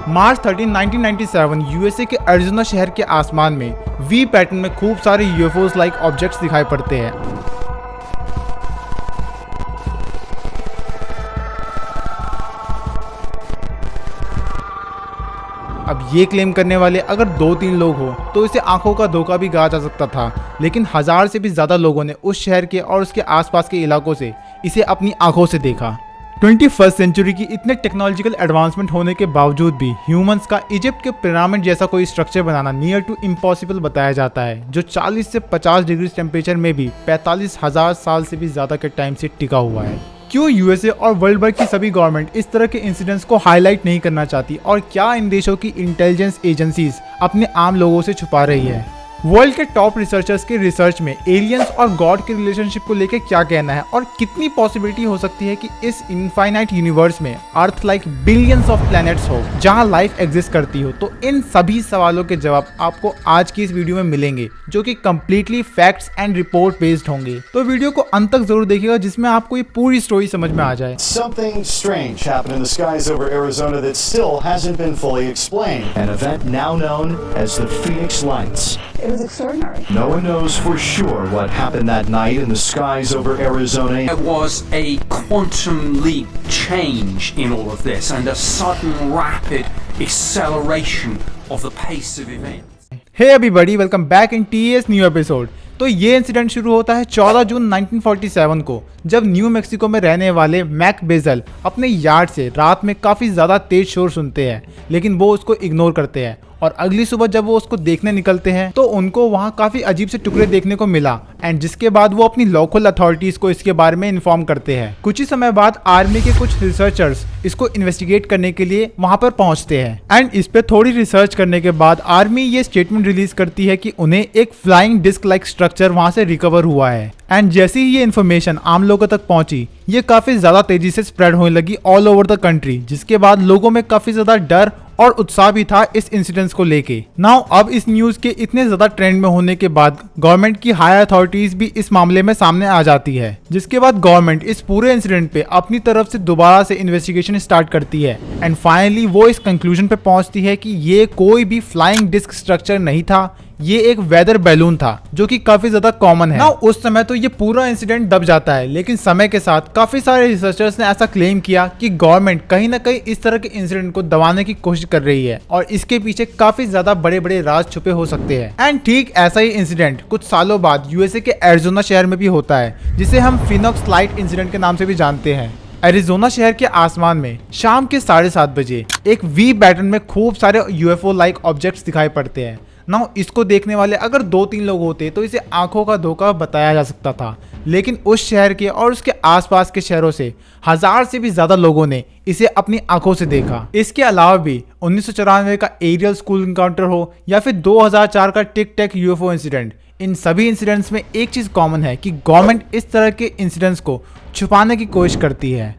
मार्च 13, 1997 USA के Arizona शहर के आसमान में वी पैटर्न में खूब सारे यूएफओस लाइक ऑब्जेक्ट्स दिखाई पड़ते हैं। अब ये क्लेम करने वाले अगर 2-3 लोग हो तो इसे आंखों का धोखा भी कहा जा सकता था, लेकिन 1000 से भी ज़्यादा लोगों ने उस शहर के और उसके आसपास के इलाकों से इसे अपनी आंखों से देखा। 21st सेंचुरी की इतने टेक्नोलॉजिकल एडवांसमेंट होने के बावजूद भी ह्यूमंस का इजिप्ट के पिरामिड जैसा कोई स्ट्रक्चर बनाना नियर टू इम्पॉसिबल बताया जाता है, जो 40 से 50 डिग्री टेम्परेचर में भी 45,000 साल से भी ज़्यादा के टाइम से टिका हुआ है। क्यों यूएसए और वर्ल्ड भर की सभी गवर्नमेंट इस तरह के इंसिडेंट्स को हाईलाइट नहीं करना चाहती, और क्या इन देशों की इंटेलिजेंस एजेंसीज अपने आम लोगों से छुपा रही है? वर्ल्ड के टॉप रिसर्चर्स के रिसर्च में एलियंस और गॉड के रिलेशनशिप को लेकर क्या कहना है, और कितनी पॉसिबिलिटी हो सकती है कि इस इनफाइनाइट यूनिवर्स में earth like billions of planets हो जहां लाइफ एग्जिस्ट करती हो? तो इन सभी सवालों के जवाब आपको आज की इस वीडियो में मिलेंगे, जो कि completely facts and report based होंगे। तो वीडियो को अंत तक जरूर देखिएगा, जिसमें आपको ये पूरी स्टोरी समझ में आ जाए। Something strange happened in the skies over Arizona that still hasn't been fully explained. An event now known as the Phoenix Lights. It was extraordinary. No one knows for sure what happened that night in the skies over Arizona. There was a quantum leap change in all of this and a sudden rapid acceleration of the pace of events. Hey everybody, welcome back in TES new episode। तो ये incident शुरू होता है 14 जून 1947 को, जब new Mexico में रहने वाले मैक बेजल अपने यार्ड से रात में काफ़ी ज़्यादा तेज शोर सुनते हैं, लेकिन वो उसको इग्नोर करते हैं। और अगली सुबह जब वो उसको देखने निकलते हैं तो उनको वहाँ काफ़ी अजीब से टुकड़े देखने को मिला, एंड जिसके बाद वो अपनी लोकल अथॉरिटीज़ को इसके बारे में इन्फॉर्म करते हैं। कुछ ही समय बाद आर्मी के कुछ रिसर्चर्स इसको इन्वेस्टिगेट करने के लिए वहाँ पर पहुँचते हैं, एंड इस पे थोड़ी रिसर्च करने के बाद आर्मी ये स्टेटमेंट रिलीज करती है कि उन्हें एक फ्लाइंग डिस्क लाइक स्ट्रक्चर वहाँ से रिकवर हुआ है। एंड जैसे ही ये इन्फॉर्मेशन आम लोगों तक पहुंची, ये काफ़ी ज़्यादा तेजी से स्प्रेड होने लगी ऑल ओवर द कंट्री, जिसके बाद लोगों में काफ़ी ज़्यादा डर और उत्साह भी था इस इंसिडेंट्स को लेके। नाउ अब इस न्यूज़ के इतने ज़्यादा ट्रेंड में होने के बाद गवर्नमेंट की हायर अथॉरिटीज़ भी इस मामले में सामने आ जाती है, जिसके बाद गवर्नमेंट इस पूरे इंसिडेंट पे अपनी तरफ से दोबारा से इन्वेस्टिगेशन स्टार्ट करती है, एंड फाइनली वो इस कंक्लूजन पे पहुंचती है कि ये कोई भी फ्लाइंग डिस्क स्ट्रक्चर नहीं था, ये एक वेदर बैलून था, जो कि काफी ज्यादा कॉमन है ना। उस समय तो ये पूरा इंसिडेंट दब जाता है, लेकिन समय के साथ काफी सारे रिसर्चर्स ने ऐसा क्लेम किया कि गवर्नमेंट कहीं ना कहीं इस तरह के इंसिडेंट को दबाने की कोशिश कर रही है, और इसके पीछे काफी ज्यादा बड़े बड़े राज छुपे हो सकते हैं। एंड ठीक ऐसा ही इंसिडेंट कुछ सालों बाद यूएसए के एरिज़ोना शहर में भी होता है, जिसे हम फिनॉक्स लाइट इंसिडेंट के नाम से भी जानते हैं। एरिज़ोना शहर के आसमान में शाम के 7:30 बजे एक वी पैटर्न में खूब सारे यूएफओ लाइक ऑब्जेक्ट्स दिखाई पड़ते हैं। ना इसको देखने वाले अगर 2-3 लोग होते तो इसे आंखों का धोखा बताया जा सकता था, लेकिन उस शहर के और उसके आसपास के शहरों से 1000 से भी ज्यादा लोगों ने इसे अपनी आंखों से देखा। इसके अलावा भी 1994 का एरियल स्कूल इनकाउंटर हो या फिर 2004 का टिक टैक यूएफओ इंसिडेंट, इन सभी इंसिडेंट्स में एक चीज कॉमन है कि गवर्नमेंट इस तरह के इंसिडेंट्स को छुपाने की कोशिश करती है।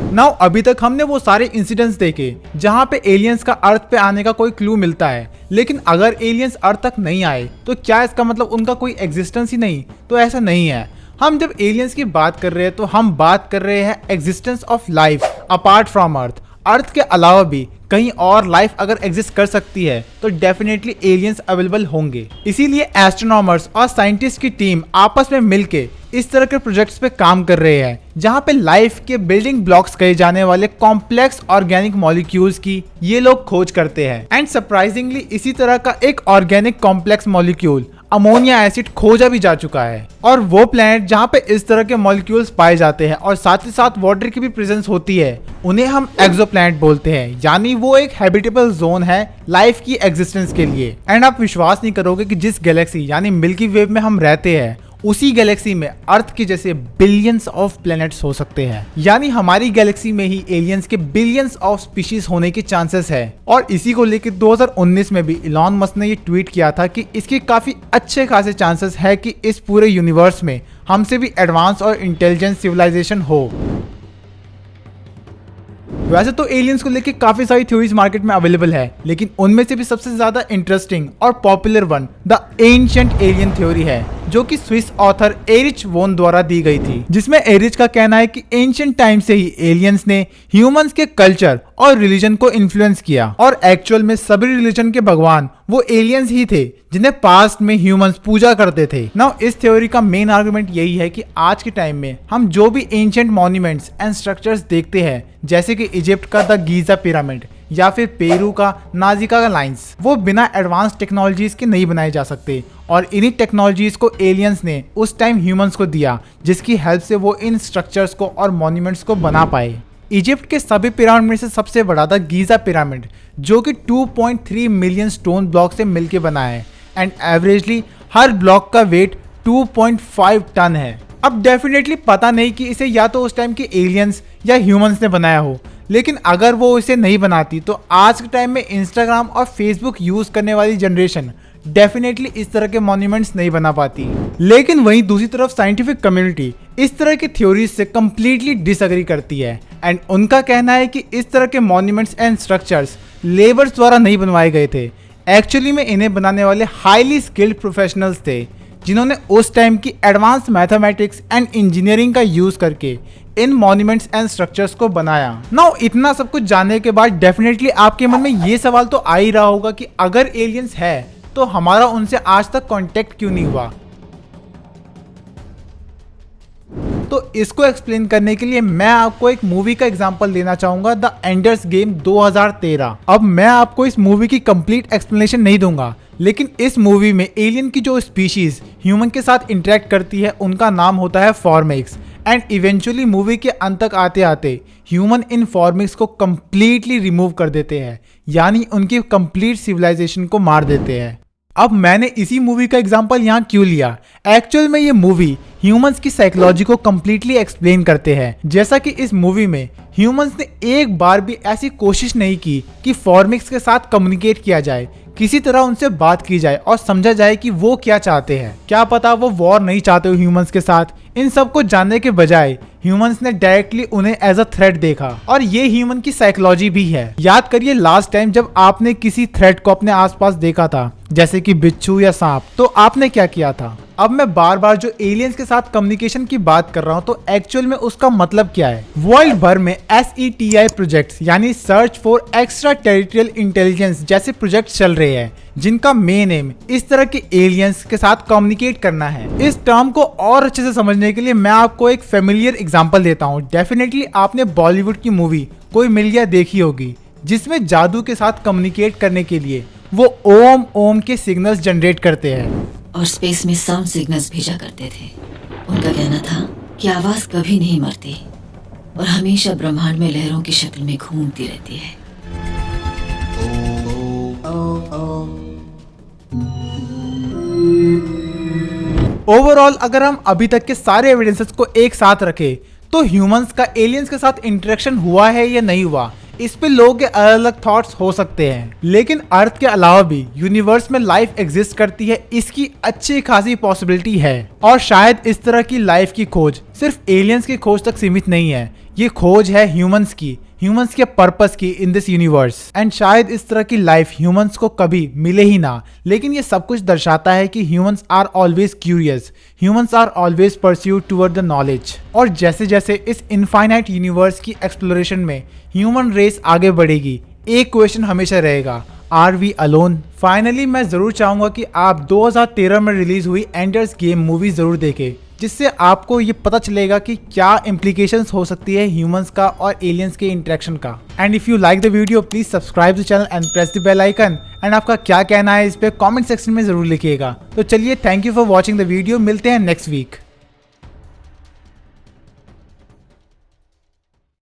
नाउ अभी तक हमने वो सारे इंसिडेंट्स देखे जहां पे एलियंस का अर्थ पे आने का कोई क्लू मिलता है, लेकिन अगर एलियंस अर्थ तक नहीं आए तो क्या इसका मतलब उनका कोई एग्जिस्टेंस ही नहीं? तो ऐसा नहीं है। हम जब एलियंस की बात कर रहे हैं तो हम बात कर रहे हैं existence of life apart from earth. Earth के अलावा भी कहीं और लाइफ अगर एग्जिस्ट कर सकती है तो डेफिनेटली एलियंस अवेलेबल होंगे। इसीलिए एस्ट्रोनॉमर्स और साइंटिस्ट की टीम आपस में मिलके इस तरह के प्रोजेक्ट्स पे काम कर रहे हैं, जहां पे लाइफ के बिल्डिंग ब्लॉक्स कहे जाने वाले कॉम्प्लेक्स ऑर्गेनिक मॉलिक्यूल्स की ये लोग खोज करते हैं। एंड सरप्राइजिंगली इसी तरह का एक organic complex molecule ammonia acid खोजा भी जा चुका है, और वो प्लैनेट जहाँ पे इस तरह के मॉलिक्यूल्स पाए जाते हैं और साथ ही साथ वाटर की भी प्रेजेंस होती है, उन्हें हम एक्सोप्लैनेट बोलते हैं, यानी वो एक हैबिटेबल जोन है लाइफ की एग्जिस्टेंस के लिए। एंड आप विश्वास नहीं करोगे कि जिस गैलेक्सी यानी मिल्की वे में हम रहते हैं, उसी गैलेक्सी में अर्थ के जैसे बिलियंस ऑफ प्लैनेट्स हो सकते हैं, यानी हमारी गैलेक्सी में ही एलियंस के बिलियंस ऑफ स्पीशीज होने के चांसेस है। और इसी को लेकर 2019 में भी इलॉन मस्क ने ये ट्वीट किया था कि इसके काफी अच्छे खासे चांसेस है कि इस पूरे यूनिवर्स में हमसे भी एडवांस और इंटेलिजेंट सिविलाइजेशन हो। वैसे तो एलियंस को लेके काफी सारी थ्योरीज मार्केट में अवेलेबल है, लेकिन उनमें से भी सबसे ज्यादा इंटरेस्टिंग और popular one the ancient alien theory है, जो कि स्विस ऑथर एरिच वोन द्वारा दी गई थी, जिसमें एरिच का कहना है कि एंशिएंट टाइम से ही एलियंस ने ह्यूमंस के कल्चर और रिलीजन को इन्फ्लुएंस किया और एक्चुअल में सभी रिलीजन के भगवान वो एलियंस ही थे जिन्हें पास्ट में ह्यूमंस पूजा करते थे। नाउ इस थ्योरी का मेन आर्गुमेंट यही है कि आज के टाइम में हम जो भी एंशिएंट मॉन्यूमेंट्स एंड स्ट्रक्चर्स देखते हैं, जैसे कि इजिप्ट का द गीजा पिरामिड या फिर पेरू का नाजिका का लाइंस, वो बिना एडवांस टेक्नोलॉजीज के नहीं बनाए जा सकते और इन्हीं टेक्नोलॉजीज को एलियंस ने उस टाइम ह्यूमंस को दिया, जिसकी हेल्प से वो इन स्ट्रक्चर्स को और मॉन्यूमेंट्स को बना पाए। इजिप्ट के सभी पिरामिड में से सबसे बड़ा था गीजा पिरामिड, जो कि 2.3 मिलियन स्टोन ब्लॉक से मिलकर बना है एंड एवरेजली हर ब्लॉक का वेट 2.5 टन है। अब डेफिनेटली पता नहीं कि इसे या तो उस टाइम के एलियंस या ह्यूमंस ने बनाया हो, लेकिन अगर वो इसे नहीं बनाती तो आज के टाइम में इंस्टाग्राम और फेसबुक यूज करने वाली जनरेशन डेफिनेटली इस तरह के मॉन्यूमेंट्स नहीं बना पाती। लेकिन वहीं दूसरी तरफ साइंटिफिक कम्युनिटी इस तरह की थ्योरीज से कंप्लीटली डिसएग्री करती है एंड उनका कहना है कि इस तरह के मॉन्यूमेंट्स एंड स्ट्रक्चर्स लेबर्स द्वारा नहीं बनवाए गए थे। एक्चुअली में इन्हें बनाने वाले हाईली स्किल्ड प्रोफेशनल्स थे, जिन्होंने उस टाइम की एडवांस मैथमेटिक्स एंड इंजीनियरिंग का यूज करके इन मॉन्यूमेंट्स एंड स्ट्रक्चर्स को बनाया। नाउ इतना सब कुछ जानने के बाद डेफिनेटली आपके मन में ये सवाल तो आ ही रहा होगा कि अगर एलियंस है तो हमारा उनसे आज तक कांटेक्ट क्यों नहीं हुआ। तो इसको एक्सप्लेन करने के लिए मैं आपको एक मूवी का एग्जांपल देना चाहूंगा, द एंडर्स गेम 2013। अब मैं आपको इस मूवी की कंप्लीट एक्सप्लेनेशन नहीं दूंगा, लेकिन इस मूवी में एलियन की जो स्पीशीज ह्यूमन के साथ इंटरेक्ट करती है उनका नाम होता है फॉर्मिक्स एंड इवेंचुअली मूवी के अंत तक आते आते ह्यूमन इन फॉर्मिक्स को कंप्लीटली रिमूव कर देते हैं, यानी उनकी कंप्लीट सिविलाइजेशन को मार देते हैं। अब मैंने इसी मूवी का एग्जांपल यहाँ क्यों लिया, एक्चुअल में ये मूवी ह्यूमंस की साइकोलॉजी को कंप्लीटली एक्सप्लेन करते हैं। जैसा कि इस मूवी में ह्यूमंस ने एक बार भी ऐसी कोशिश नहीं की कि फॉर्मिक्स के साथ कम्युनिकेट किया जाए, किसी तरह उनसे बात की जाए और समझा जाए कि वो क्या चाहते हैं। क्या पता वो वॉर नहीं चाहते हो ह्यूमंस के साथ। इन सब को जानने के बजाय ह्यूमंस ने डायरेक्टली उन्हें एज अ थ्रेट देखा और ये ह्यूमन की साइकोलॉजी भी है। याद करिए लास्ट टाइम जब आपने किसी थ्रेट को अपने आसपास देखा था, जैसे कि बिच्छू या सांप, तो आपने क्या किया था। अब मैं बार बार जो एलियंस के साथ कम्युनिकेशन की बात कर रहा हूँ, तो एक्चुअल में उसका मतलब क्या है। वर्ल्ड भर में SETI प्रोजेक्ट्स यानी search for extra territorial intelligence जैसे प्रोजेक्ट चल रहे हैं, जिनका मेन एम इस तरह के एलियंस के साथ कम्युनिकेट करना है। इस टर्म को और अच्छे से समझने के लिए मैं आपको एक फेमिलियर एग्जांपल देता हूँ। डेफिनेटली आपने बॉलीवुड की मूवी कोई मिल गया देखी होगी, जिसमें जादू के साथ कम्युनिकेट करने के लिए वो ओम ओम के सिग्नल्स जनरेट करते हैं और स्पेस में साउंड सिग्नल्स भेजा करते थे। उनका कहना था कि आवाज कभी नहीं मरती और हमेशा ब्रह्मांड में लहरों की शक्ल में घूमती रहती है। ओवरऑल अगर हम अभी तक के सारे एविडेंसेस को एक साथ रखें तो ह्यूमंस का एलियंस के साथ इंटरेक्शन हुआ है या नहीं हुआ, इस पे लोगों के अलग अलग थॉट्स हो सकते हैं। लेकिन अर्थ के अलावा भी यूनिवर्स में लाइफ एग्जिस्ट करती है, इसकी अच्छी खासी पॉसिबिलिटी है। और शायद इस तरह की लाइफ की खोज सिर्फ एलियंस की खोज तक सीमित नहीं है, ये खोज है ह्यूमंस के पर्पस की इन दिस यूनिवर्स। एंड शायद इस तरह की लाइफ ह्यूमंस को कभी मिले ही ना, लेकिन ये सब कुछ दर्शाता है कि humans are always curious, humans are always pursued toward the knowledge. और जैसे जैसे इस इनफाइनाइट यूनिवर्स की एक्सप्लोरेशन में ह्यूमन रेस आगे बढ़ेगी, एक क्वेश्चन हमेशा रहेगा, आर वी अलोन। फाइनली मैं जरूर चाहूंगा कि आप 2013 में रिलीज हुई एंडर्स गेम मूवी जरूर देखें, जिससे आपको ये पता चलेगा कि क्या इम्प्लीकेशंस हो सकती है ह्यूमंस का और एलियंस के इंटरेक्शन का। And if you like the video please subscribe the channel and press the bell icon. And आपका क्या कहना है इस पे कमेंट सेक्शन में जरूर लिखिएगा। तो चलिए, thank you for watching the video, मिलते हैं नेक्स्ट वीक।